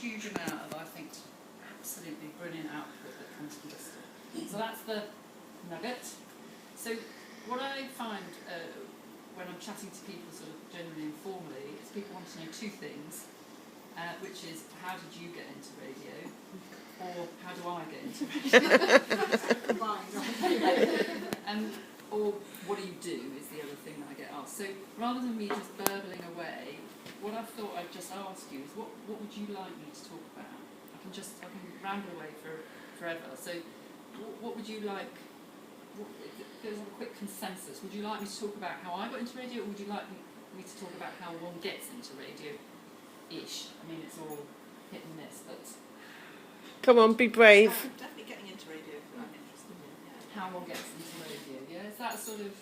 huge amount of, I think, absolutely brilliant output that comes from listening. So that's the nugget. So what I find when I'm chatting to people sort of generally informally is people want to know two things, which is how did you get into radio, or how do I get into radio? Or what do you do is the other thing that I get asked. So rather than me just burbling away, what I thought I'd just ask you is what would you like me to talk about? I can ramble away forever. So what would you like? There's a quick consensus. Would you like me to talk about how I got into radio, or would you like me to talk about how one gets into radio-ish? I mean, it's all hit and miss, but... Come on, be brave. Definitely getting into radio if I'm interested in. Yeah. How one gets into radio, yeah? Is that sort of...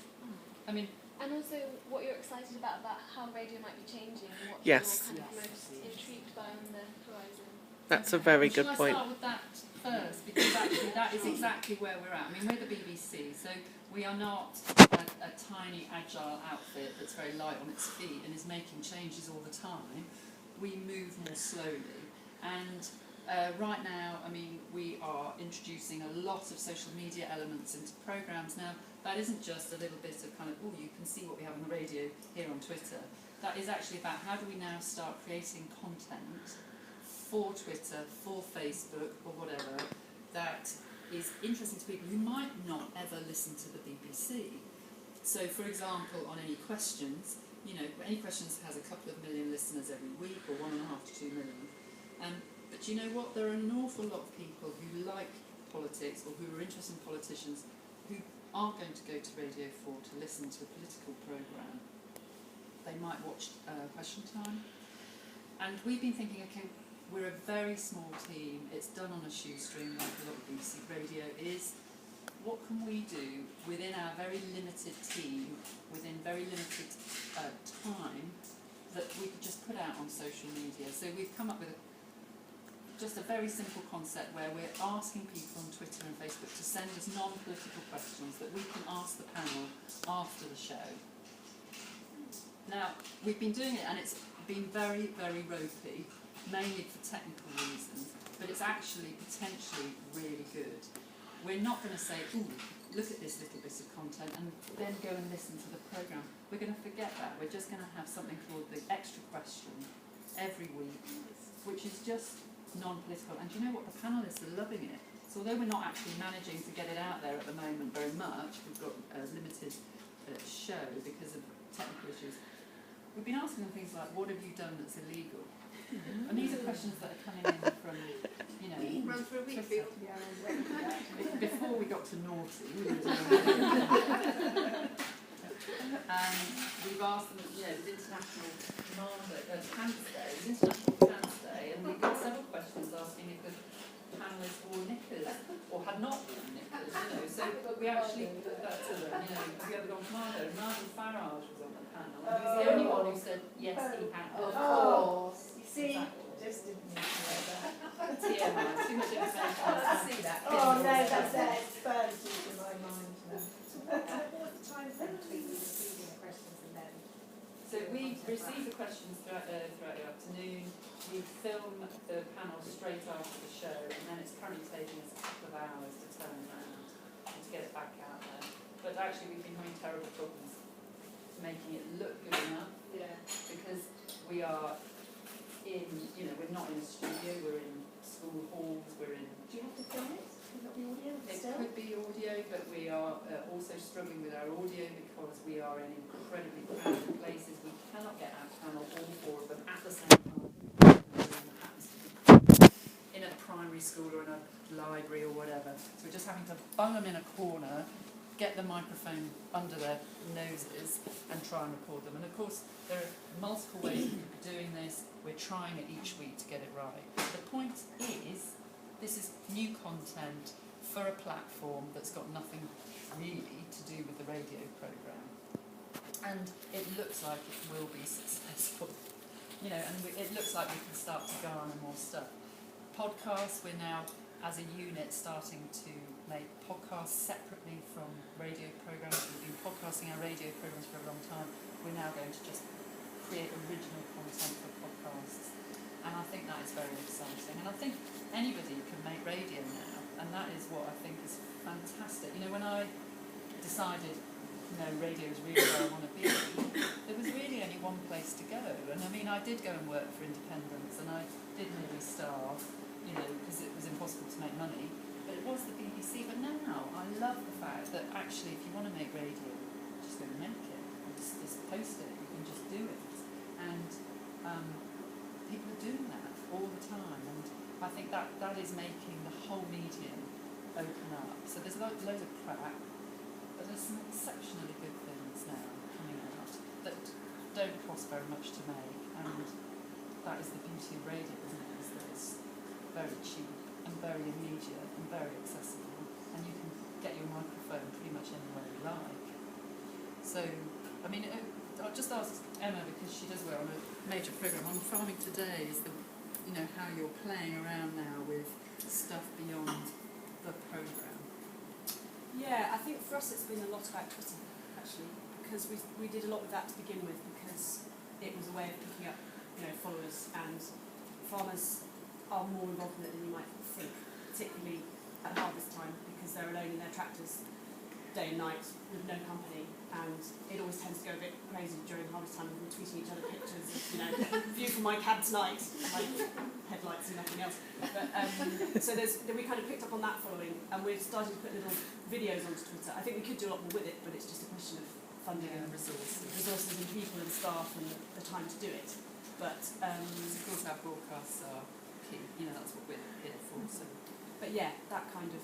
I mean... And also what you're excited about how radio might be changing and what Yes. you're kind of most intrigued by on the horizon. That's a very good point. Shall I start with that first? Because actually that is exactly where we're at. I mean, we're the BBC, so we are not a tiny, agile outfit that's very light on its feet and is making changes all the time. We move more slowly. And right now, I mean, we are introducing a lot of social media elements into programmes. Now, that isn't just a little bit of kind of, oh, you can see what we have on the radio here on Twitter. That is actually about how do we now start creating content for Twitter, for Facebook, or whatever, that is interesting to people who might not ever listen to the BBC. So, for example, on Any Questions, Any Questions has a couple of million listeners every week, or 1.5 to 2 million. But you know what? There are an awful lot of people who like politics, or who are interested in politicians, who are going to go to Radio 4 to listen to a political programme. They might watch Question Time. And we've been thinking, okay, we're a very small team, it's done on a shoestring like a lot of BBC radio is. What can we do within our very limited team, within very limited time, that we could just put out on social media? So we've come up with just a very simple concept where we're asking people on Twitter and Facebook to send us non-political questions that we can ask the panel after the show. Now, we've been doing it and it's been very, very ropey, mainly for technical reasons, but it's actually potentially really good. We're not going to say, ooh, look at this little bit of content and then go and listen to the programme. We're going to forget that. We're just going to have something called the extra question every week, which is just non-political. And you know what? The panellists are loving it. So although we're not actually managing to get it out there at the moment very much, we've got a limited show because of technical issues, we've been asking them things like, what have you done that's illegal? And these are questions that are coming in from, Run for a week. before we got to naughty. And we've asked them, it was International Cancer Day, and we got several questions asking if the panellists wore knickers or had not worn knickers, So we actually put that to them, have you ever gone to Marlow? Nigel Farage was on the panel, and he was the only one who said yes, he had. Of course. You see, just didn't need to know that. TMI, too much information. I see that. Oh no, that's it. It's burned into my mind now. What the time frame between receiving the questions and then? So we receive the questions throughout the afternoon. We film the panel straight after the show, and then it's currently taking us a couple of hours to turn around and to get it back out there. But actually, we've been having terrible problems making it look good enough. Yeah. Because we are we're not in a studio. We're in school halls. We're in. Do you have to film it? Could not be audio It still? could be audio, but we are also struggling with our audio because we are in incredibly crowded places. We cannot get our panel, all four of them, at the same time. In a primary school or in a library or whatever. So we're just having to bung them in a corner, get the microphone under their noses and try and record them. And of course, there are multiple ways we could be doing this. We're trying it each week to get it right. The point is, this is new content for a platform that's got nothing really to do with the radio programme. And it looks like it will be successful. And it looks like we can start to garner more stuff. Podcasts, we're now, as a unit, starting to make podcasts separately from radio programmes. We've been podcasting our radio programmes for a long time. We're now going to just create original content for podcasts. And I think that is very exciting. I think anybody can make radio now, and that is what I think is fantastic. You know, when I decided, you know, radio is really where I want to be, there was really only one place to go. And I mean, I did go and work for independents, and I did nearly starve, you know, because it was impossible to make money. But it was the BBC. But now I love the fact that actually, if you want to make radio, just go and make it. Just post it. You can just do it. And people are doing that all the time. And I think that is making the whole medium open up. So there's loads of crap, but there's some exceptionally good things now coming out that don't cost very much to make. And that is the beauty of radio, isn't it? Is that it's very cheap and very immediate and very accessible, and you can get your microphone pretty much anywhere you like. So, I mean, I'll just ask Emma, because she does work on a major programme on Farming Today, is you know, how you're playing around now with stuff beyond the programme. Yeah, I think for us it's been a lot about Twitter, actually, because we did a lot with that to begin with, because it was a way of picking up, you know, followers, and farmers are more involved in it than you might think, particularly at harvest time, because they're alone in their tractors day and night with no company, and it always tends to go a bit crazy during harvest time, and we're tweeting each other pictures of, you know, view from my cab tonight, like headlights and nothing else. But so we kind of picked up on that following, and we've started to put little videos onto Twitter. I think we could do a lot more with it, but it's just a question of funding and resources and people and staff and the time to do it. But of course our broadcasts are key, you know, that's what we're here for. So. But yeah, that kind of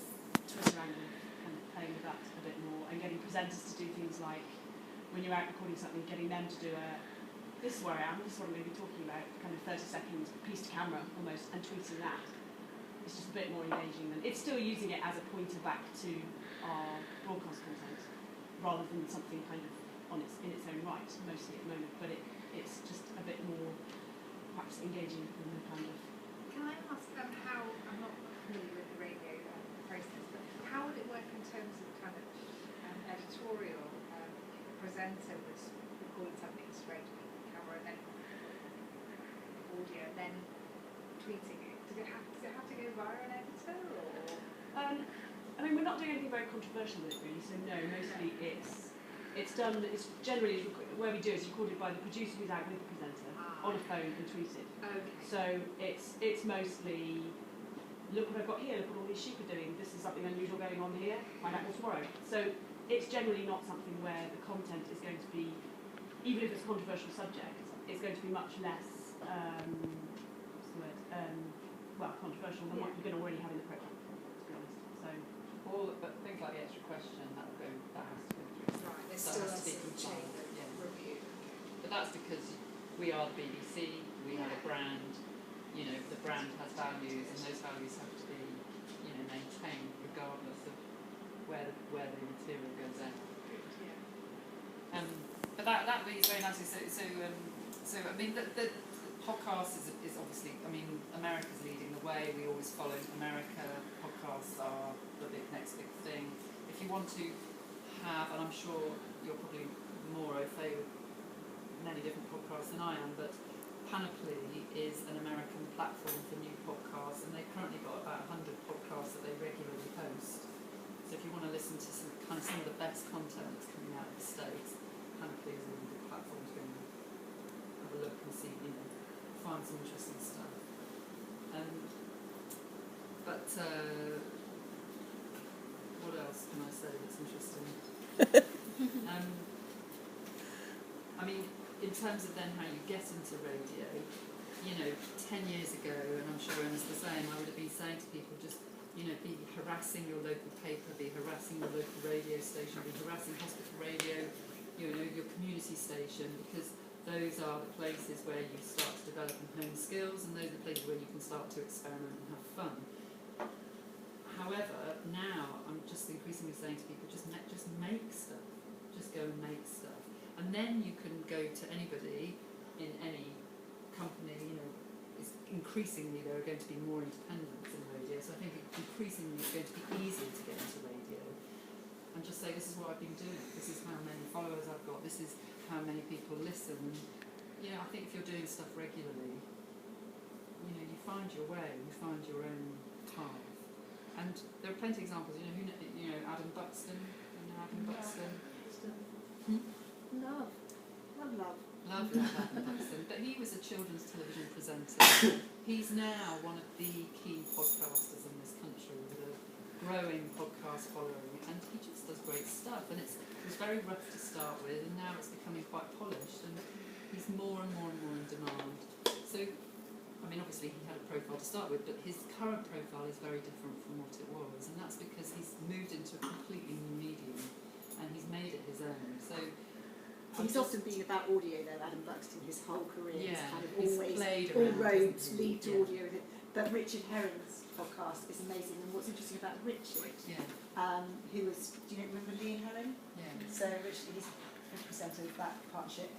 Twitter angle, kind of playing with that a bit more, and getting presenters to do things like, when you're out recording something, getting them to do this is where I am, this is what I'm going to be talking about, kind of 30 seconds piece to camera almost, and tweeting that. It's just a bit more engaging than, it's still using it as a pointer back to our broadcast content, rather than something kind of in its own right, mostly at the moment, but it's just a bit more perhaps engaging than the kind of. Can I ask how, I'm not familiar with the radio process, but how would it work in terms of kind of editorial? Presenter was recording something straight to the camera, and then audio, and then tweeting it. Does it have to go via an editor, or? I mean, we're not doing anything very controversial with it, really. So no, mostly it's done. It's generally where we do is recorded by the producer who's out with the presenter on a phone and tweeted. Okay. So it's mostly, look what I've got here. Look what all these sheep are doing. This is something unusual going on here. Find out more tomorrow. So it's generally not something where the content is going to be, even if it's a controversial subject, it's going to be much less, what's the word, controversial than what you're going to already have in the programme, to be honest. So, But things like the extra question, that has to go through. Right, there's That still has to be a chain compiled, of yeah. review. But that's because we are the BBC, we have a brand, you know, the brand has values, and those values have to be, you know, maintained regardless of where the material goes out. Yeah. But that leads very nicely. So I mean, the podcast is obviously, I mean, America's leading the way. We always follow America. Podcasts are the next big thing. If you want to have, and I'm sure you're probably more au fait with many different podcasts than I am, but Panoply is an American platform for new podcasts, and they've currently got about 100 podcasts that they regularly post. So if you want to listen to some of the best content that's coming out of the States, Panoply is a really good platform to go and have a look and see, you know, find some interesting stuff. What else can I say that's interesting? I mean, in terms of then how you get into radio, you know, 10 years ago, and I'm sure Emma's the same, I would have been saying to people, just, you know, be harassing your local paper, be harassing your local radio station, be harassing hospital radio, you know, your community station, because those are the places where you start to develop and hone skills, and those are the places where you can start to experiment and have fun. However, now I'm just increasingly saying to people, just make stuff, just go and make stuff, and then you can go to anybody in any company. You know, increasingly there are going to be more independents in radio, so I think increasingly it's going to be easier to get into radio and just say, this is what I've been doing, this is how many followers I've got, this is how many people listen. And, you know, I think if you're doing stuff regularly, you find your way, you find your own path. And there are plenty of examples. Adam Buxton. You know Adam Buxton. Love. Love. Love Adam Buxton. But he was a children's television presenter. He's now one of the key podcasters in this country with a growing podcast following, and he just does great stuff. And it was very rough to start with, and now it's becoming quite polished, and he's more and more in demand. So, I mean, obviously he had a profile to start with, but his current profile is very different from what it was, and that's because he's moved into a completely new medium, and he's made it his own. So He's often been about audio though, Adam Buxton, his whole career. Yeah, He's kind of he's always, played all around, roads hasn't he? lead to Yeah. audio. But Richard Herring's podcast is amazing, and what's interesting about Richard, Yeah, who was, do you remember Lee and Helen? yeah. So Richard, he's the presenter of that partnership.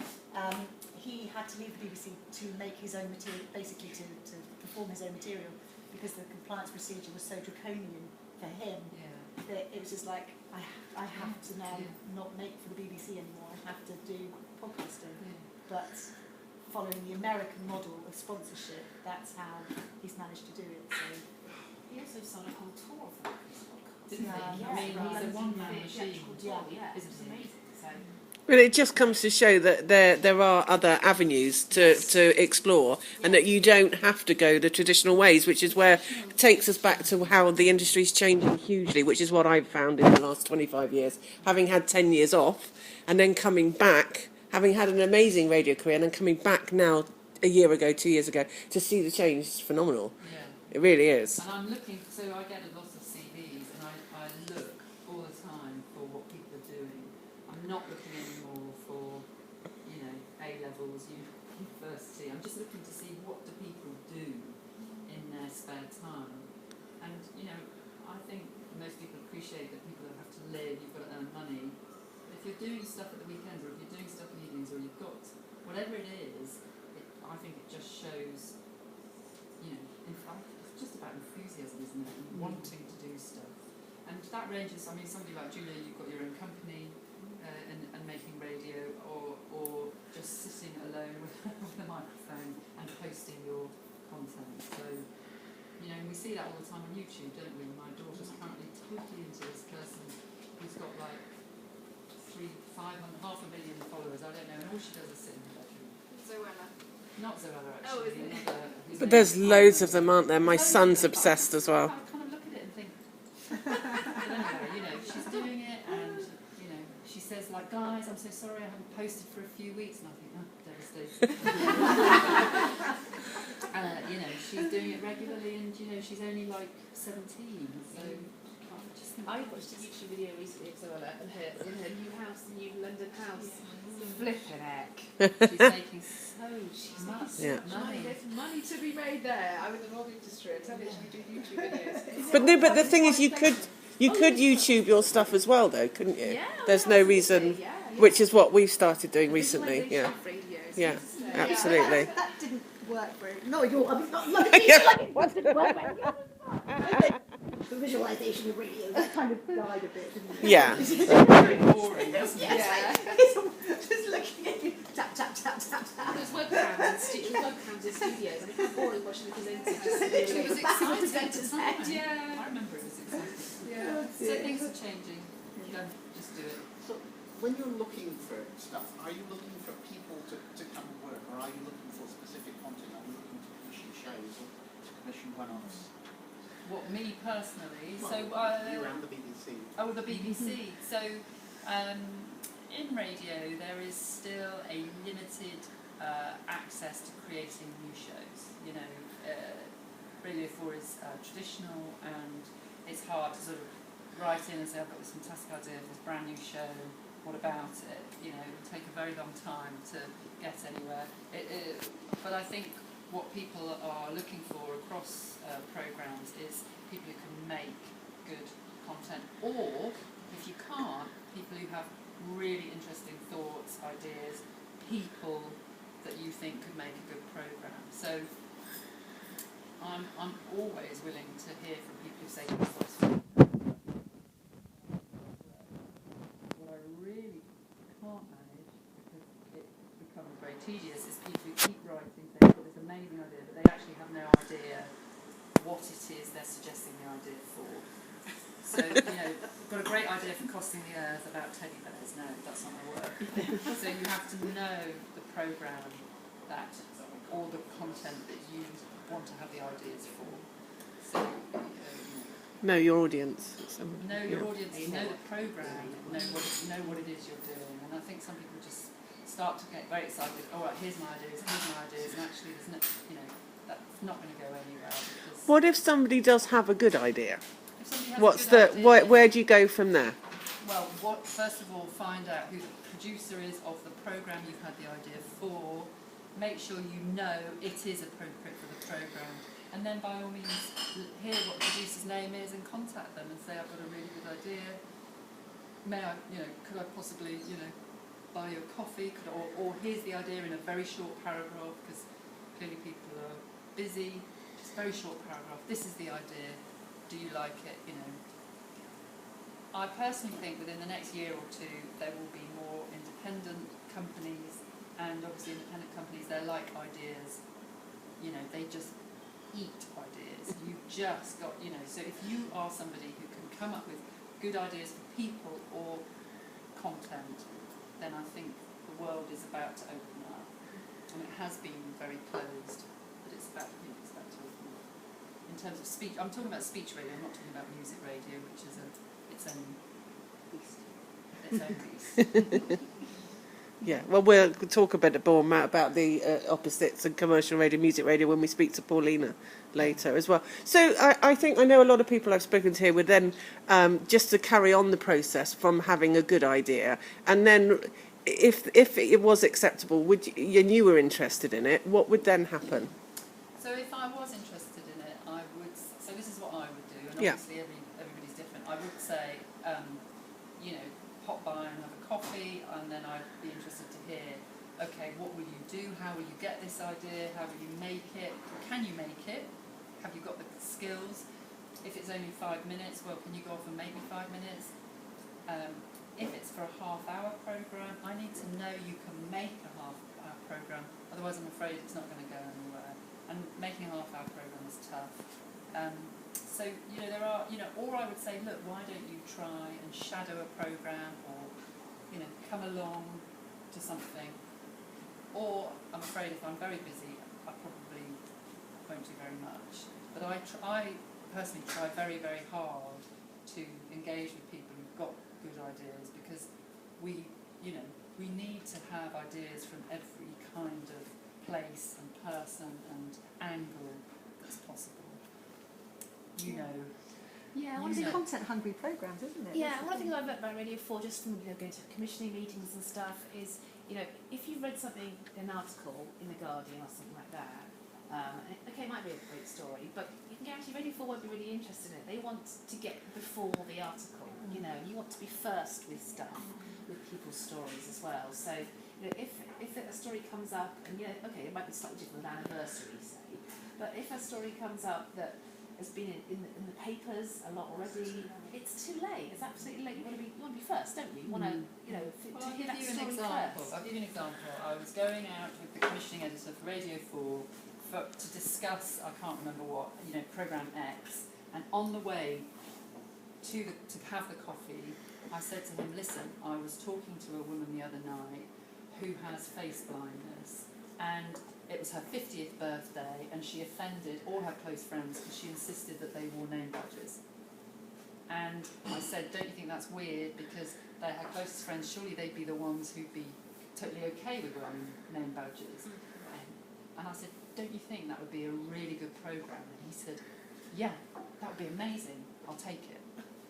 He had to leave the BBC to make his own material, basically to perform his own material, because the compliance procedure was so draconian for him Yeah. that it was just like, I have to now Yeah. not make for the BBC anymore, I have to do podcasting. Yeah. But following the American model of sponsorship, that's how he's managed to do it. So He also started a whole tour of that podcast. Didn't he? Yeah, I mean, right. he's a one-man The machine. actual tour, yeah, Isn't it's he? amazing. So, Well, it just comes to show that there are other avenues to explore, and that you don't have to go the traditional ways, which is where it takes us back to how the industry's changing hugely, which is what I've found in the last 25 years, having had 10 years off, and then coming back, having had an amazing radio career, and then coming back now a year ago, 2 years ago, to see the change is phenomenal. Yeah. It really is. And I'm looking, so I get a lot of CVs, and I look all the time for what people are doing. I'm not looking anymore for, A-levels, university. I'm just looking to see what do people do in their spare time. And, I think most people appreciate that people don't have to live, you've got to earn money. If you're doing stuff at the weekends, or if you're doing stuff in the evenings, or you've got whatever it is, I think it just shows, it's just about enthusiasm, isn't it? And wanting to do stuff. And that ranges, somebody like Julia, you've got your own company and making radio, or just sitting alone with a microphone and posting your content. So, we see that all the time on YouTube, don't we? My daughter's currently totally into this person who's got like 500 million followers, I don't know, and all she does is sit in her bedroom. Zoella. Not Zoella, actually. Oh, isn't it? Whose But name there's is loads Carmen. of them, aren't there? My Loads of son's them. obsessed as well. I kind of look at it and think, but anyway, she's doing it, and she says like, guys, I'm so sorry I haven't posted for a few weeks, and I think, oh, devastating. She's doing it regularly, and she's only like 17, so I just think I watched a YouTube video recently of Zoella and in her new house, the new London house. Flipping heck. she's making so much Yeah. money. There's money to be made there. I'm in the wrong industry. I tell you, she do YouTube videos. But the thing is, you could YouTube your stuff as well, though, couldn't you? Yeah, There's no reason, yeah. which is what we've started doing recently. Visualisation Yeah, of radios. yeah, So, absolutely. that didn't work for him. No, not like it didn't work the visualisation of radio, that kind of died a bit, didn't it? Yeah. Very boring, doesn't it? Yeah. Just looking at you, tap, tap, tap, tap, tap. There's webcams in studios. I mean, how boring watching the presenter just It was exciting at the presenter's time. head. Yeah. I remember it was exciting. Yeah. So things are changing. Don't just do it. So when you're looking for stuff, are you looking for people to come and work, or are you looking for specific content? Are you looking to commission shows or to commission one-offs? What, me personally? Well, so you and the BBC. Oh, the BBC. So, in radio, there is still a limited access to creating new shows. Radio 4 is traditional, and it's hard to sort of write in and say, I've got this fantastic idea for this brand new show, what about it? It will take a very long time to get anywhere. But I think what people are looking for across programmes is people who can make good content, or if you can't, people who have really interesting thoughts, ideas, people that you think could make a good programme. So I'm always willing to hear from people who say what I really can't manage, because it becomes very tedious, is people who keep writing, saying, I've got this amazing idea, but they actually have no idea what it is they're suggesting the idea for. So, got a great idea for costing the earth about teddy bears. No, that's not going to work. So you have to know the programme that, or the content that you want to have the ideas for. So, Know your audience. know your audience, know the programme, know what it is you're doing. And I think some people just start to get very excited. All right, here's my ideas, and actually there's no, that's not going to go anywhere. Because What if somebody does have a good idea? if somebody has What's a good idea, where do you go from there? well, first of all, find out who the producer is of the programme you've had the idea for. Make sure you know it is appropriate for the programme. And then by all means, hear what the producer's name is and contact them and say, I've got a really good idea. May I, could I possibly, buy you a coffee? Or here's the idea in a very short paragraph, because clearly people are busy. Just very short paragraph. This is the idea. Do you like it? I personally think within the next year or two there will be more independent companies, and obviously independent companies, they're like ideas. They just eat ideas. You've just got, so if you are somebody who can come up with good ideas for people or content, then I think the world is about to open up. And it has been very closed, but it's about to open up. In terms of speech, I'm talking about speech radio, I'm not talking about music radio, which is its own beast. Its own beast. Yeah, well, we'll talk a bit more about the opposites and commercial radio, music radio, when we speak to Paulina later as well. So I know a lot of people I've spoken to here would then, just to carry on the process from having a good idea, and then if it was acceptable, and you were interested in it, what would then happen? So if I was interested in it, I would, so this is what I would do, and obviously everybody's different. I would say, pop by and have a coffee, and then I'd be interested to hear, okay, what will you do? How will you get this idea? How will you make it? Can you make it? Have you got the skills? If it's only 5 minutes, well, can you go off and make me 5 minutes? If it's for a half-hour programme, I need to know you can make a half-hour programme, otherwise I'm afraid it's not going to go anywhere. And making a half-hour programme is tough. So, there are, or I would say, look, why don't you try and shadow a programme, or, come along to something. Or, I'm afraid if I'm very busy, I probably won't do very much. But I personally try very, very hard to engage with people who've got good ideas, because we need to have ideas from every kind of place and person and angle that's possible. Yeah, one of the content-hungry programmes, isn't it? Yeah, one of the things I've learned about Radio 4, just from going to commissioning meetings and stuff, is if you've read something, an article in the Guardian or something like that, it might be a great story, but you can guarantee Radio 4 won't be really interested in it. They want to get before the article. You want to be first with stuff, with people's stories as well. So if a story comes up, and it might be slightly different with anniversary, say, but if a story comes up that has been in the papers a lot already, it's too late. It's absolutely late. You want to be first, don't you? You want to, to hear that story first. I'll give you an example. I was going out with the commissioning editor for Radio 4 to discuss, I can't remember what, programme X, and on the way to have the coffee, I said to him, listen, I was talking to a woman the other night who has face blindness, and it was her 50th birthday, and she offended all her close friends because she insisted that they wore name badges. And I said, don't you think that's weird? Because they're her closest friends, surely they'd be the ones who'd be totally okay with wearing name badges. And I said, don't you think that would be a really good programme? And he said, yeah, that would be amazing. I'll take it.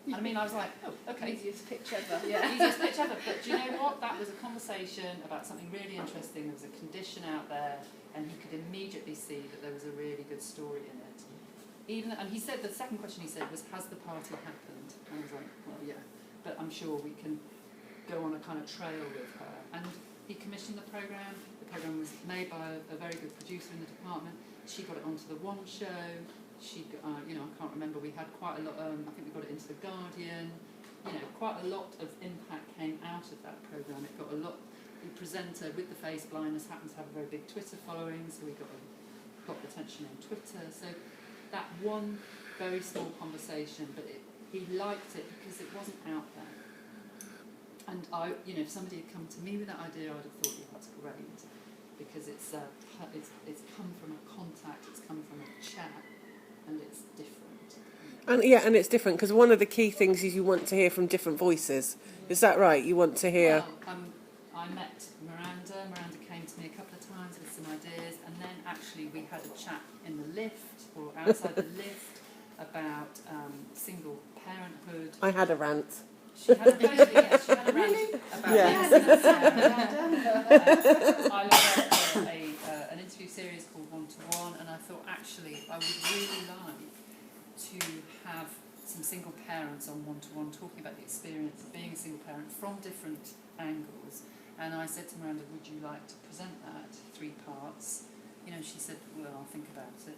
And I mean, I was like, oh, okay. Easiest pitch ever. Yeah. Easiest pitch ever. But do you know what? That was a conversation about something really interesting. There was a condition out there, and he could immediately see that there was a really good story in it. And he said, the second question he said was, has the party happened? And I was like, well, yeah. But I'm sure we can go on a kind of trail with her. And he commissioned the programme. The programme was made by a very good producer in the department. She got it onto the One Show. She, I can't remember, we had quite a lot, I think we got it into the Guardian, quite a lot of impact came out of that programme. It got a lot, the presenter with the face blindness happens to have a very big Twitter following, so we got attention on Twitter. So, that one very small conversation, but he liked it because it wasn't out there. And if somebody had come to me with that idea, I'd have thought, yeah, that's great, because it's come from a contact, it's come from a chat, and it's different. And it's different because one of the key things is you want to hear from different voices. Is that right? You want to hear. Well, I met Miranda. Miranda came to me a couple of times with some ideas, and then actually we had a chat in the lift or outside the lift about single parenthood. I had a rant. She had a rant about I love an interview series called One to One, and I thought actually I would really like to have some single parents on One to One talking about the experience of being a single parent from different angles. And I said to Miranda, would you like to present that, 3 parts? She said, well, I'll think about it.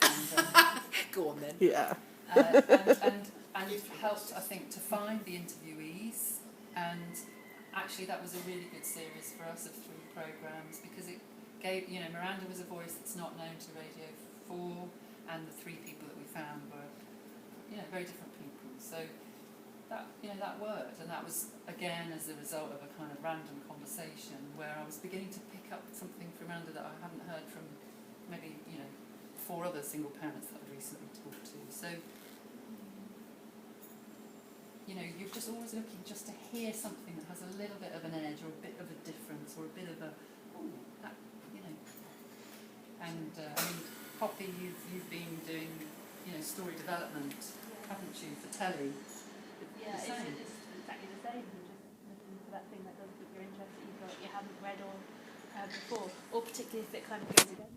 And, Go on then. Yeah. and it helped, I think, to find the interviewees, and actually that was a really good series for us of 3 programmes, because it gave, Miranda was a voice that's not known to Radio 4, and the 3 people that we found were, very different people. So that, that worked, and that was, again, as a result of a kind of random conversation where I was beginning to pick up something from Miranda that I hadn't heard from maybe, 4 other single parents that I'd recently talked to. So, you're just always looking just to hear something that has a little bit of an edge or a bit of a difference or a bit of a, that. And Poppy, you've been doing, story development, haven't you, for telly? Yeah, The same. it's exactly the same. You're just looking for that thing that does pique your interest that you haven't read or heard before, or particularly if it kind of goes again.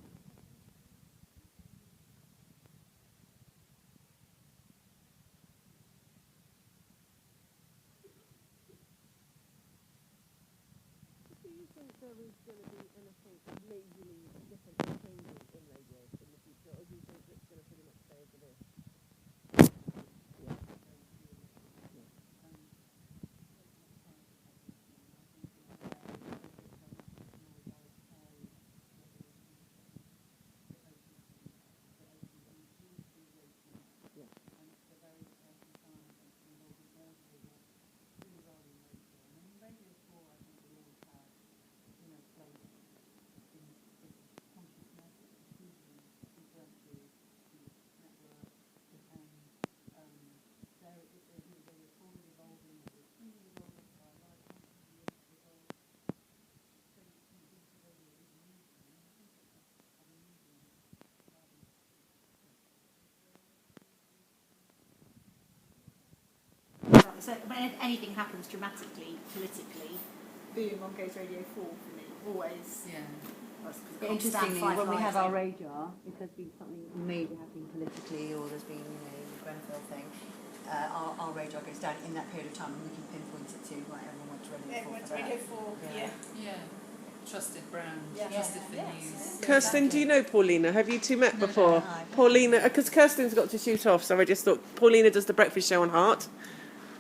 So when anything happens dramatically, politically, boom, on goes Radio 4 for me, always. Yeah. But interestingly, when we have our radar, if there's been something major happening politically or there's been, the Grenfell thing, our radar goes down in that period of time and we can pinpoint it to, like, everyone went to Radio 4 for that. Yeah. Trusted brand, Yeah. trusted for Yeah. news. Kirsten, do you know Paulina? Have you 2 met before? Paulina, because Kirsten's got to shoot off, so I just thought Paulina does the breakfast show on Heart,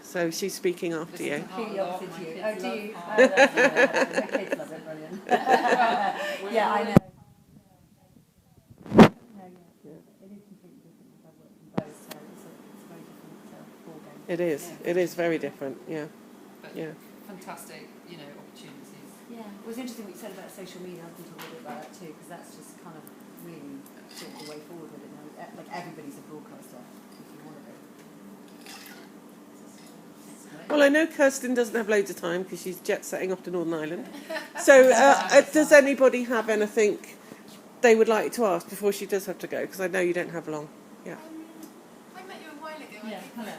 so she's speaking after you. Completely opposite to you. My Oh, do you? kids Oh, that's brilliant. My kids love it, brilliant. Yeah, I know. No, yeah. It is completely different because I've worked in both, so it's a very different ball game. It is very different, yeah. But Yeah. fantastic, opportunities. Yeah, it was interesting what you said about social media. I can talk a little bit about that too, because that's just kind of really sort of the way forward with it now. Like, everybody's a broadcaster if you want to be. Well, I know Kirsten doesn't have loads of time because she's jet setting off to Northern Ireland. So, does anybody have anything they would like to ask before she does have to go? Because I know you don't have long. Yeah. I met you a while ago. Yeah, hello.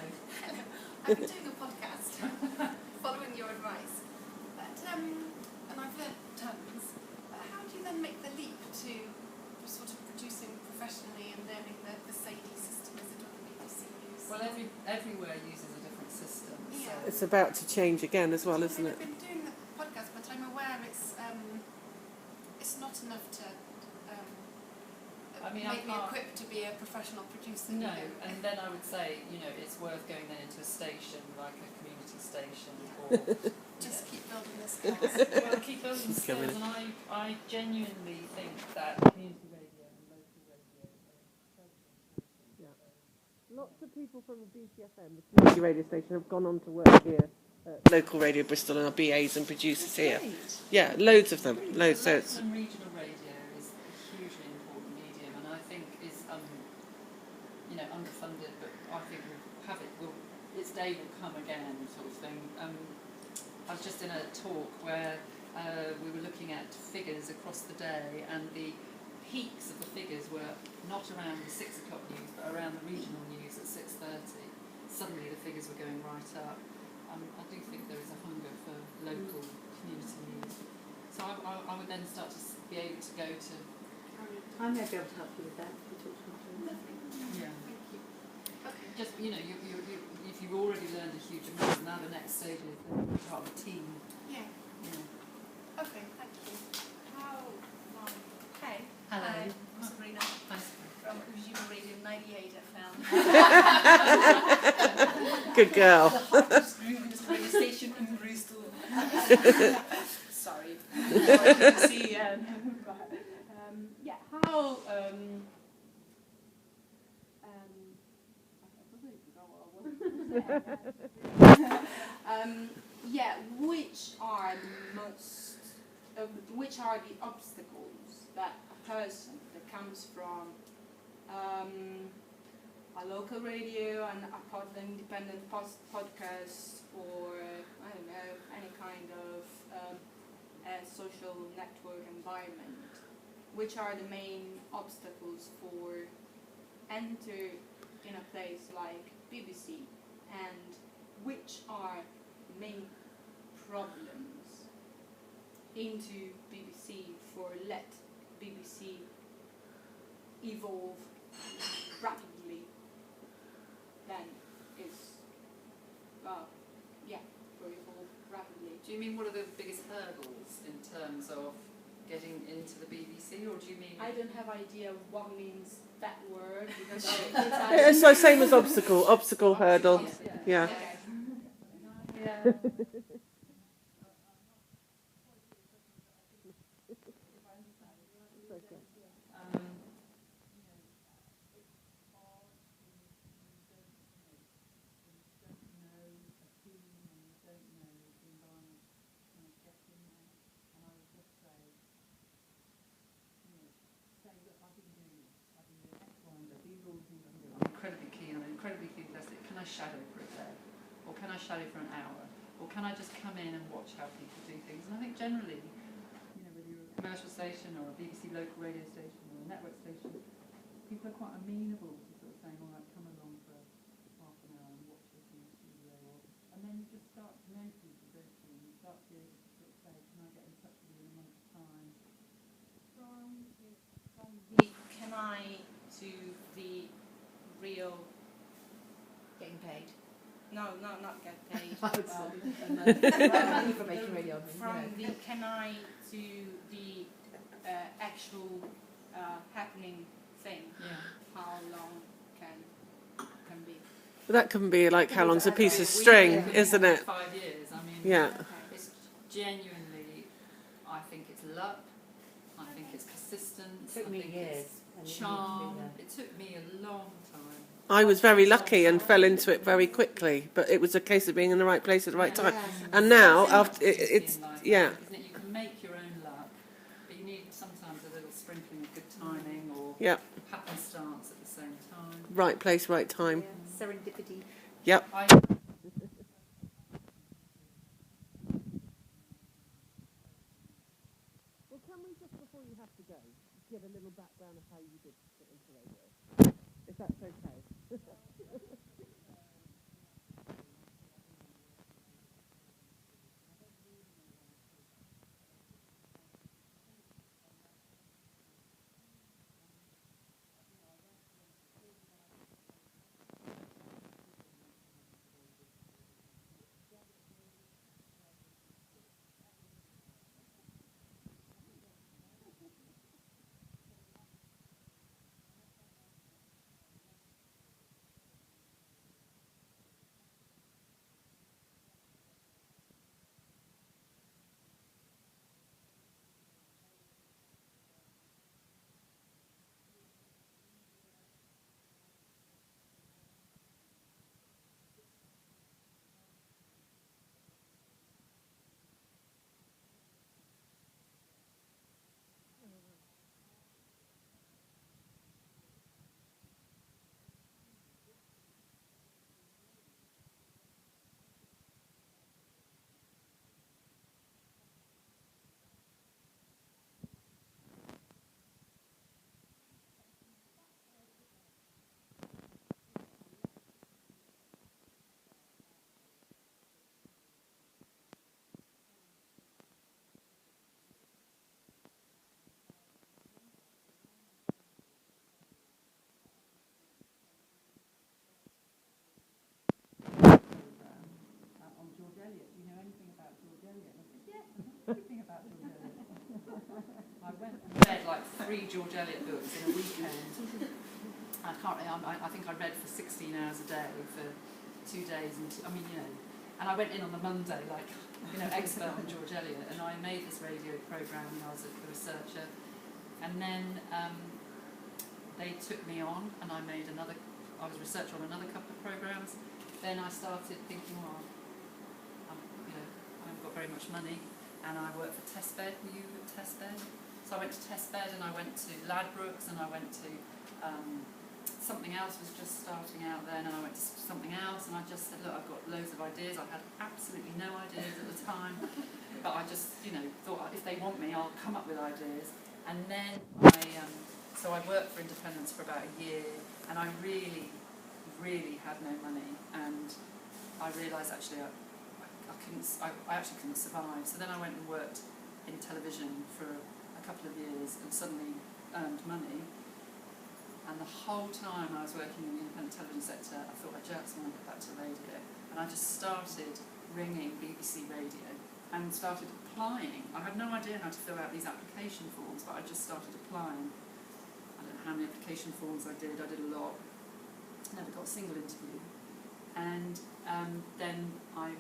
Hello. I've been doing a podcast following your advice. But, and I've learned tons. But how do you then make the leap to sort of producing professionally and learning the Sadie system as it on the BBC News? Well, everywhere uses a different system. So. Yeah. It's about to change again as well, isn't it? I've been doing the podcast, but I'm aware it's not enough to I mean, make me equipped to be a professional producer. No, and then I would say, it's worth going then into a station, like a community station, or Just keep building the skills. well, keep building Keep skills. going. And I genuinely think that community radio and local radio are incredibly important. Lots of people from the BCFM, the community radio station, have gone on to work here at local Radio Bristol and are BAs and producers here. Yeah, loads of them. Loads. So it's, Local and regional radio is a hugely important medium, and I think is underfunded, but I think its day will come again, sort of thing. I was just in a talk where we were looking at figures across the day, and the peaks of the figures were not around the 6 o'clock news, but around the regional news at 6:30. Suddenly the figures were going right up. I do think there is a hunger for local community news. So I would then start to be able to go to... I may be able to help you with that. If you talk to me. Yeah. Thank you. Okay. Just, if you've already learned a huge amount, now the next stage is part of a team. Yeah. Yeah. Okay, thank you. Hey. Hello. I'm Sabrina Hi. from Regime Radio 98 FM. good girl. The hottest radio station in Bristol. Sorry. See, how which are the obstacles that a person that comes from a local radio and an independent podcast or I don't know, any kind of a social network environment, which are the main obstacles for enter in a place like BBC, and which are the main problems into BBC for let BBC evolve rapidly, then it's for evolve rapidly. Do you mean what are the biggest hurdles in terms of getting into the BBC, or do you mean... I don't have idea what means that word because It's like same as obstacle, hurdle. Yeah. Okay. Yeah. Incredibly keen, I'm incredibly enthusiastic. Can I shadow for a day? Or can I shadow for an hour? Or can I just come in and watch how people do things? And I think generally, whether you're a commercial station or a BBC local radio station or a network station, people are quite amenable to sort of saying, all right, come along for half an hour and watch this in the studio. And then you just start to know people, don't you? And you start to be able to sort of say, can I get in touch with you in a month's time? From the can I to the real Getting paid. no, not get paid. Money for making radio. From the can I to the actual happening thing. Yeah. How long can be? That can be like how long's a piece of string, isn't it? 5 years. I mean, Yeah. it's genuinely, I think it's luck, I think it's persistence, Took me I think years. it's charm. It took me a long time. I was very lucky and fell into it very quickly, but it was a case of being in the right place at the right time. And now, after it's yeah. Isn't it? You can make your own luck, but you need sometimes a little sprinkling of good timing or Yeah. happenstance at the same time. Right place, right time. Serendipity. Yep. Well, can we just, before you have to go, give a little background of how you did get into radio? If that's okay. 3 George Eliot books in a weekend. I think I read for 16 hours a day for 2 days, and and I went in on the Monday like, expert on George Eliot, and I made this radio programme when I was a researcher, and then they took me on, and I was a researcher on another couple of programmes. Then I started thinking, well, I haven't got very much money, and I worked for Testbed. Were you at Testbed? So I went to Testbed, and I went to Ladbrokes, and I went to something else was just starting out then, and I went to something else, and I just said, look, I've got loads of ideas. I had absolutely no ideas at the time, but I just, thought if they want me, I'll come up with ideas. And then so I worked for Independence for about a year, and I really, really had no money, and I realised actually I actually couldn't survive. So then I went and worked in television for a couple of years, and suddenly earned money. And the whole time I was working in the independent television sector, I thought I just want to get back to radio. And I just started ringing BBC Radio and started applying. I had no idea how to fill out these application forms, but I just started applying. I don't know how many application forms I did a lot. Never got a single interview. And then I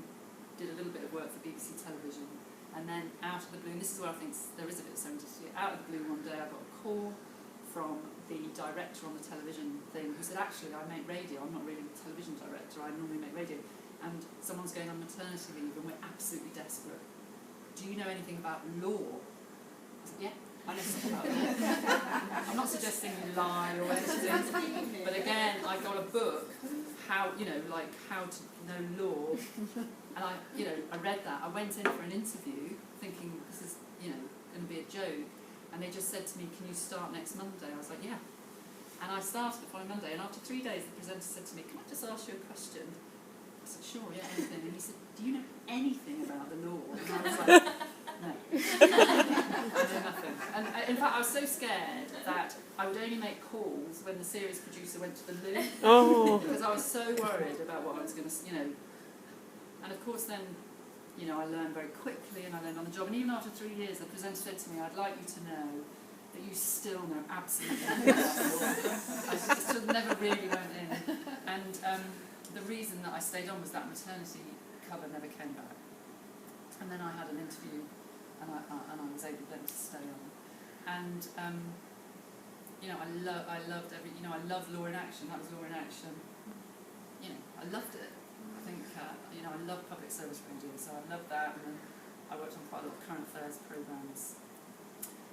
did a little bit of work for BBC Television. And then out of the blue, and this is where I think there is a bit of serendipity, out of the blue one day I got a call from the director on the television thing who said, actually, I make radio, I'm not really a television director, I normally make radio, and someone's going on maternity leave and we're absolutely desperate. Do you know anything about law? I said, yeah, I know something about law. I'm not suggesting you lie or anything, but again, I got a book, how to know law, and I read that. I went in for an interview thinking this is, going to be a joke. And they just said to me, can you start next Monday? I was like, yeah. And I started the following Monday, and after 3 days, the presenter said to me, can I just ask you a question? I said, sure, yeah, anything. And he said, do you know anything about the law? And I was like, no. I know nothing. And in fact, I was so scared that I would only make calls when the series producer went to the loo. Oh. Because I was so worried about what I was going to, And of course then, I learned very quickly, and I learned on the job. And even after 3 years, the presenter said to me, I'd like you to know that you still know absolutely nothing about law. I just never really went in. And the reason that I stayed on was that maternity cover never came back. And then I had an interview, and I was able then to stay on. And, I loved I loved Law in Action. That was Law in Action. I loved it. I think, I love public service radio, so I loved that, and then I worked on quite a lot of current affairs programmes.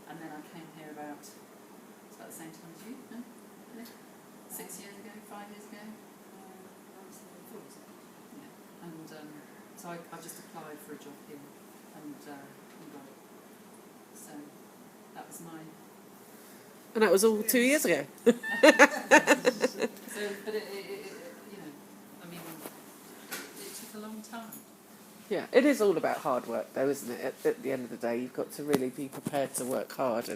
And then I came here about the same time as you, no? 6 years ago, 5 years ago? Yeah. And so I just applied for a job here, and got it. So that was mine. And that was all 2 years ago. So, but it took a long time. Yeah, it is all about hard work, though, isn't it? At the end of the day, you've got to really be prepared to work hard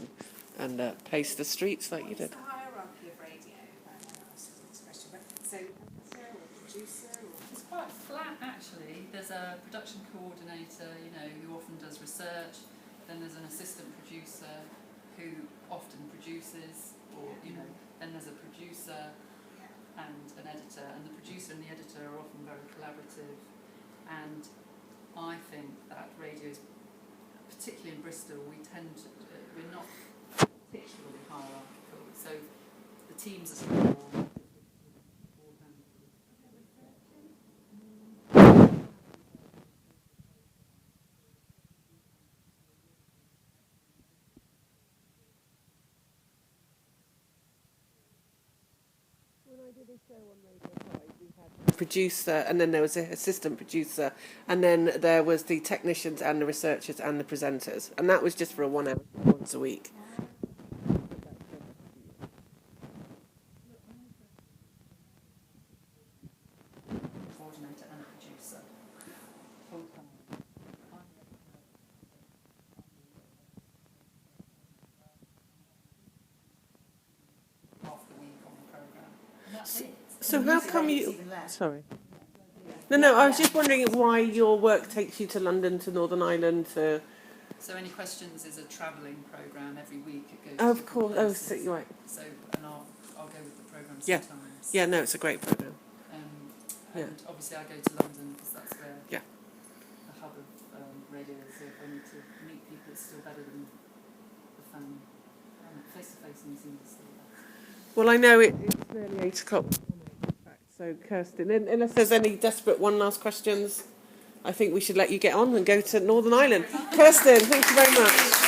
and pace the streets like you did. What's the hierarchy of radio? I asked this question, but so producer or It's quite flat, actually. There's a production coordinator, who often does research. Then there's an assistant producer who often produces, or then there's a producer and an editor, and the producer and the editor are often very collaborative. And I think that radio is, particularly in Bristol, we're not particularly hierarchical. So the teams are small. Producer, and then there was an assistant producer, and then there was the technicians and the researchers and the presenters, and that was just for a 1 hour once a week. Coordinator and a producer. Half the week on the programme. And that's it. So how come you? Even less. Sorry. No, I was just wondering why your work takes you to London, to Northern Ireland, to So Any Questions is a travelling programme. Every week it goes Of to course. different Oh, so places. you're right. So, and I'll go with the programme Yeah. sometimes. Yeah, no, it's a great programme. Yeah. And obviously I go to London because that's where Yeah. the hub of radio is. So if I need to meet people, it's still better than the phone. Face-to-face meetings is still better. Well, I know it's nearly 8 o'clock. So, Kirsten, unless there's any desperate one last questions, I think we should let you get on and go to Northern Ireland. Kirsten, thank you very much.